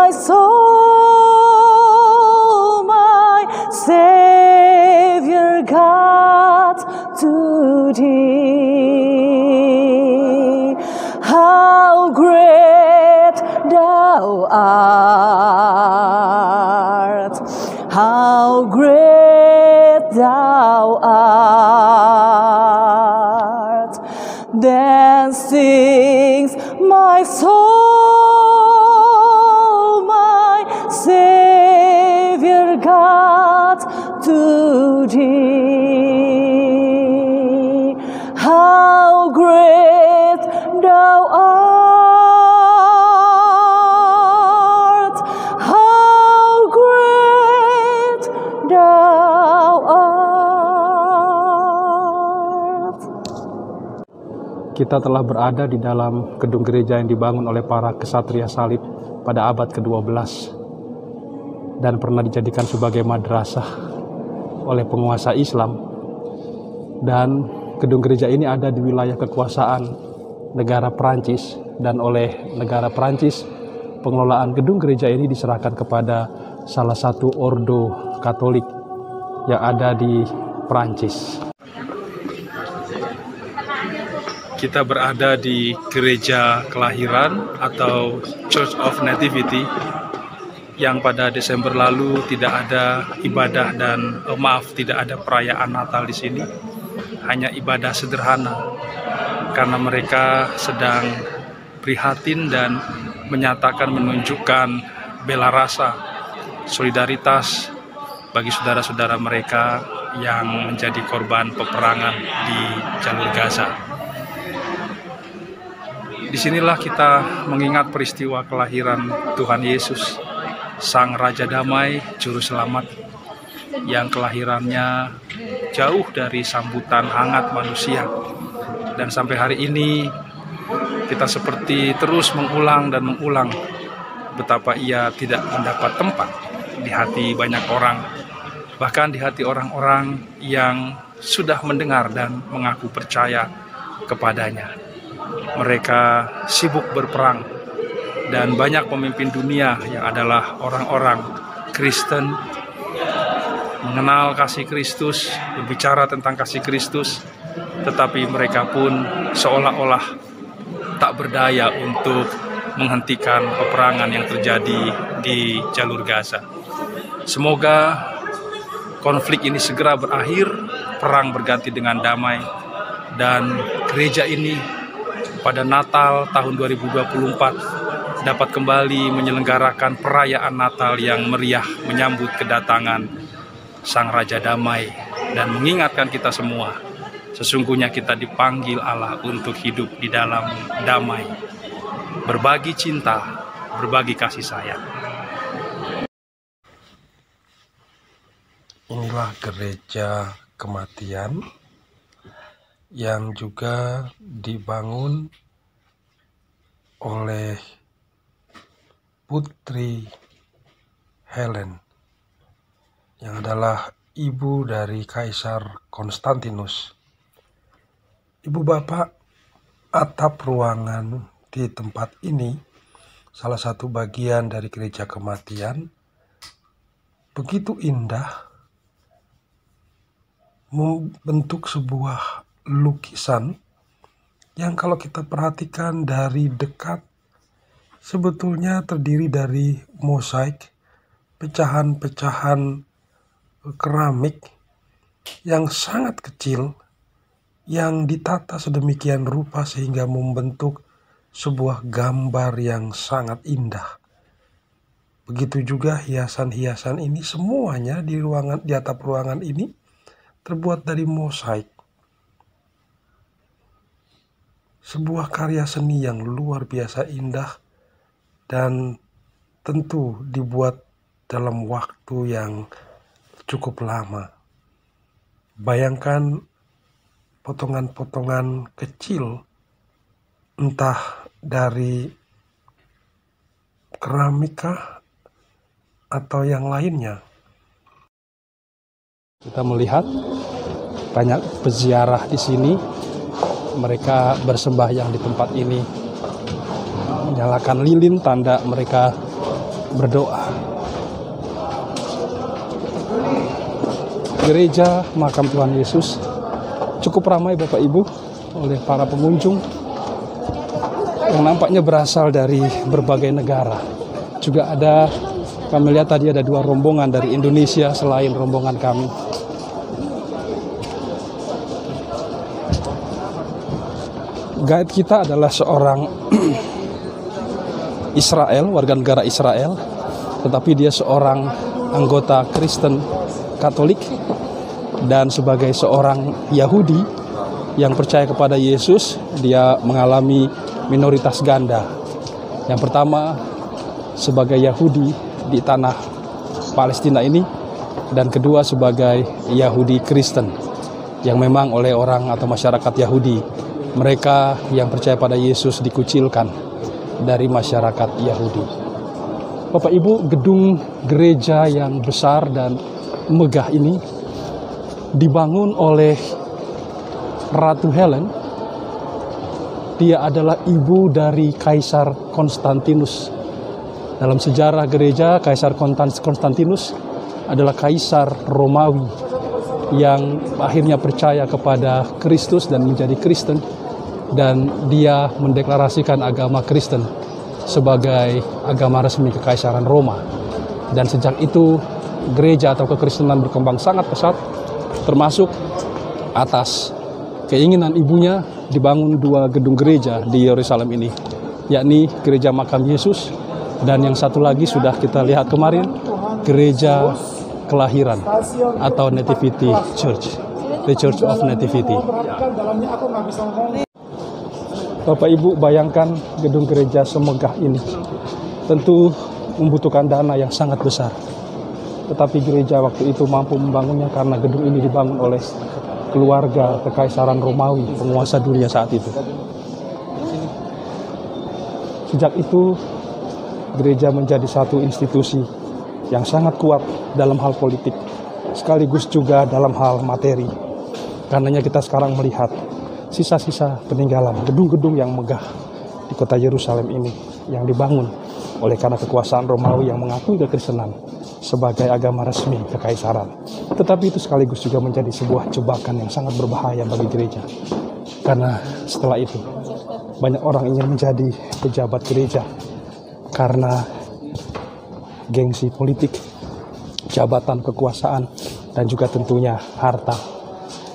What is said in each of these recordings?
my soul, my Savior God, to thee. How great thou art, how great thou art. Then sings my soul, my Savior God, to thee. How great thou art, how great thou art. Kita telah berada di dalam gedung gereja yang dibangun oleh para kesatria salib pada abad ke-12 dan pernah dijadikan sebagai madrasah oleh penguasa Islam. Dan gedung gereja ini ada di wilayah kekuasaan negara Prancis, dan oleh negara Prancis pengelolaan gedung gereja ini diserahkan kepada salah satu ordo Katolik yang ada di Prancis. Kita berada di gereja kelahiran atau Church of Nativity yang pada Desember lalu tidak ada ibadah dan tidak ada perayaan Natal di sini, hanya ibadah sederhana karena mereka sedang prihatin dan menyatakan menunjukkan bela rasa solidaritas bagi saudara-saudara mereka yang menjadi korban peperangan di jalur Gaza. Disinilah kita mengingat peristiwa kelahiran Tuhan Yesus, Sang Raja Damai, Juru Selamat, yang kelahirannya jauh dari sambutan hangat manusia. Dan sampai hari ini kita seperti terus mengulang dan mengulang betapa ia tidak mendapat tempat di hati banyak orang, bahkan di hati orang-orang yang sudah mendengar dan mengaku percaya kepadanya. Mereka sibuk berperang, dan banyak pemimpin dunia yang adalah orang-orang Kristen mengenal kasih Kristus, berbicara tentang kasih Kristus, tetapi mereka pun seolah-olah tak berdaya untuk menghentikan peperangan yang terjadi di jalur Gaza. Semoga konflik ini segera berakhir, perang berganti dengan damai, dan gereja ini pada Natal tahun 2024 dapat kembali menyelenggarakan perayaan Natal yang meriah menyambut kedatangan Sang Raja Damai dan mengingatkan kita semua, sesungguhnya kita dipanggil Allah untuk hidup di dalam damai, berbagi cinta, berbagi kasih sayang. Inilah gereja kematian yang juga dibangun oleh Putri Helen yang adalah ibu dari Kaisar Konstantinus. Ibu bapak, atap ruangan di tempat ini salah satu bagian dari gereja kematian begitu indah, membentuk sebuah lukisan yang kalau kita perhatikan dari dekat sebetulnya terdiri dari mosaik, pecahan-pecahan keramik yang sangat kecil yang ditata sedemikian rupa sehingga membentuk sebuah gambar yang sangat indah. Begitu juga hiasan-hiasan ini semuanya di atap ruangan ini terbuat dari mosaik. Sebuah karya seni yang luar biasa indah dan tentu dibuat dalam waktu yang cukup lama. Bayangkan potongan-potongan kecil entah dari keramika atau yang lainnya. Kita melihat banyak peziarah di sini. Mereka bersembahyang di tempat ini, menyalakan lilin tanda mereka berdoa. Gereja Makam Tuhan Yesus cukup ramai Bapak Ibu oleh para pengunjung yang nampaknya berasal dari berbagai negara. Juga ada, kami lihat tadi ada 2 rombongan dari Indonesia selain rombongan kami. Guide kita adalah seorang Israel, warga negara Israel, tetapi dia seorang anggota Kristen Katolik dan sebagai seorang Yahudi yang percaya kepada Yesus, dia mengalami minoritas ganda. Yang pertama sebagai Yahudi di tanah Palestina ini, dan kedua sebagai Yahudi Kristen yang memang oleh orang atau masyarakat Yahudi, mereka yang percaya pada Yesus dikucilkan dari masyarakat Yahudi. Bapak Ibu, gedung gereja yang besar dan megah ini dibangun oleh Ratu Helen. Dia adalah ibu dari Kaisar Konstantinus. Dalam sejarah gereja, Kaisar Konstantinus adalah kaisar Romawi yang akhirnya percaya kepada Kristus dan menjadi Kristen, dan dia mendeklarasikan agama Kristen sebagai agama resmi Kekaisaran Roma. Dan sejak itu gereja atau kekristenan berkembang sangat pesat, termasuk atas keinginan ibunya dibangun 2 gedung gereja di Yerusalem ini, yakni Gereja Makam Yesus, dan yang satu lagi sudah kita lihat kemarin, Gereja Kelahiran atau Nativity Church, The Church of Nativity. Bapak Ibu, bayangkan gedung gereja semegah ini tentu membutuhkan dana yang sangat besar. Tetapi gereja waktu itu mampu membangunnya karena gedung ini dibangun oleh keluarga Kekaisaran Romawi, penguasa dunia saat itu. Sejak itu, gereja menjadi satu institusi yang sangat kuat dalam hal politik, sekaligus juga dalam hal materi. Karenanya kita sekarang melihat sisa-sisa peninggalan gedung-gedung yang megah di kota Yerusalem ini yang dibangun oleh karena kekuasaan Romawi yang mengakui kekristenan sebagai agama resmi kekaisaran. Tetapi itu sekaligus juga menjadi sebuah jebakan yang sangat berbahaya bagi gereja. Karena setelah itu banyak orang ingin menjadi pejabat gereja karena gengsi politik, jabatan kekuasaan, dan juga tentunya harta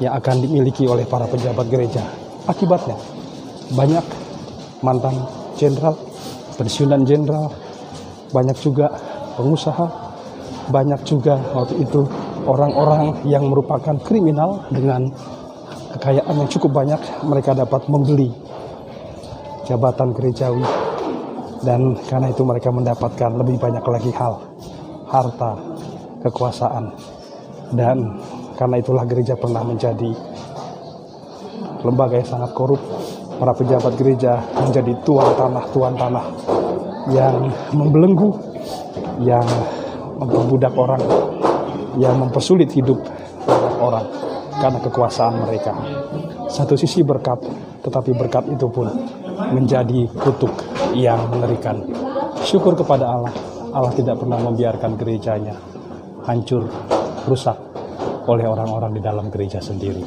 yang akan dimiliki oleh para pejabat gereja. Akibatnya banyak mantan jenderal, pensiunan jenderal, banyak juga pengusaha, banyak juga waktu itu orang-orang yang merupakan kriminal dengan kekayaan yang cukup banyak. Mereka dapat membeli jabatan gerejawi, dan karena itu mereka mendapatkan lebih banyak lagi hal, harta, kekuasaan. Dan karena itulah gereja pernah menjadi lembaga yang sangat korup. Para pejabat gereja menjadi tuan tanah yang membelenggu, yang memperbudak orang, yang mempersulit hidup banyak orang karena kekuasaan mereka. Satu sisi berkat, tetapi berkat itu pun menjadi kutuk yang mengerikan. Syukur kepada Allah, Allah tidak pernah membiarkan gerejanya hancur, rusak oleh orang-orang di dalam gereja sendiri.